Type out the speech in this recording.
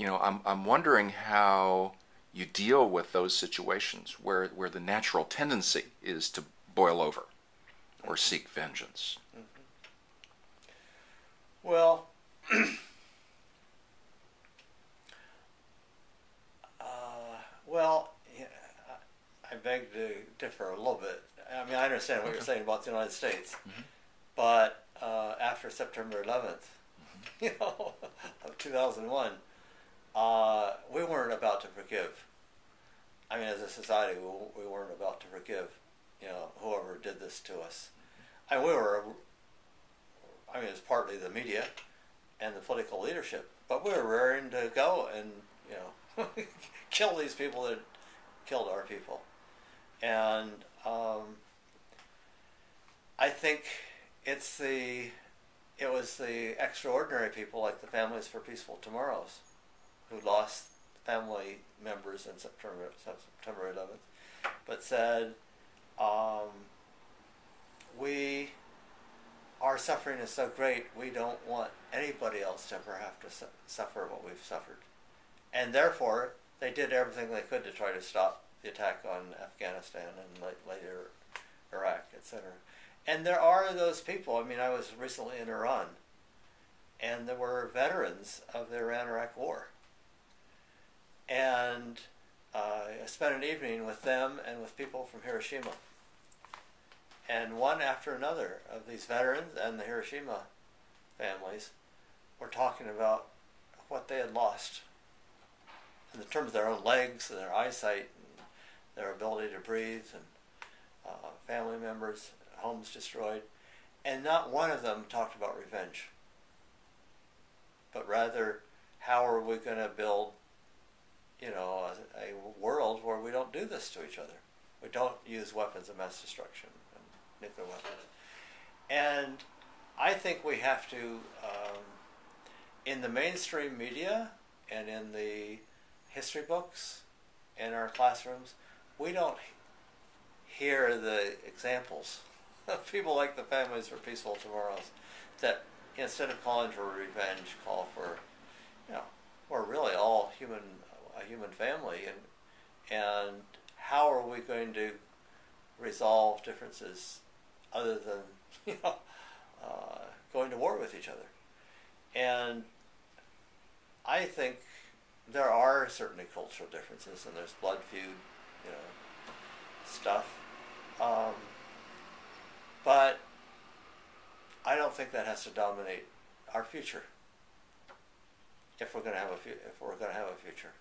I'm wondering how you deal with those situations where the natural tendency is to boil over or seek vengeance. Well, well, yeah, I beg to differ a little bit. I mean, I understand what you're Okay. saying about the United States, Hmm. but after September 11th, you know, of 2001, we weren't about to forgive. I mean, as a society, we weren't about to forgive, whoever did this to us. And we were, I mean, it's partly the media and the political leadership, but we were raring to go and, kill these people that killed our people. And I think it's the it was the extraordinary people like the Families for Peaceful Tomorrows who lost family members in September 11th, but said, um, we our suffering is so great we don't want anybody else to ever have to suffer what we've suffered, and therefore they did everything they could to try to stop the attack on Afghanistan and later Iraq, etc. And there are those people. I mean, I was recently in Iran, and there were veterans of the Iran-Iraq War. And I spent an evening with them and with people from Hiroshima. And one after another of these veterans and the Hiroshima families were talking about what they had lost in terms of their own legs and their eyesight and their ability to breathe, and family members, homes destroyed. And not one of them talked about revenge, but rather, how are we going to build, a world where we don't do this to each other? We don't use weapons of mass destruction and nuclear weapons. And I think we have to, in the mainstream media and in the history books in our classrooms, we don't hear the examples of people like the Families for Peaceful Tomorrows that, instead of calling for revenge, call for, we're really all a human family, and how are we going to resolve differences other than, going to war with each other? And I think there are certainly cultural differences, and there's blood feud, stuff. But I don't think that has to dominate our future if we're going to have a future.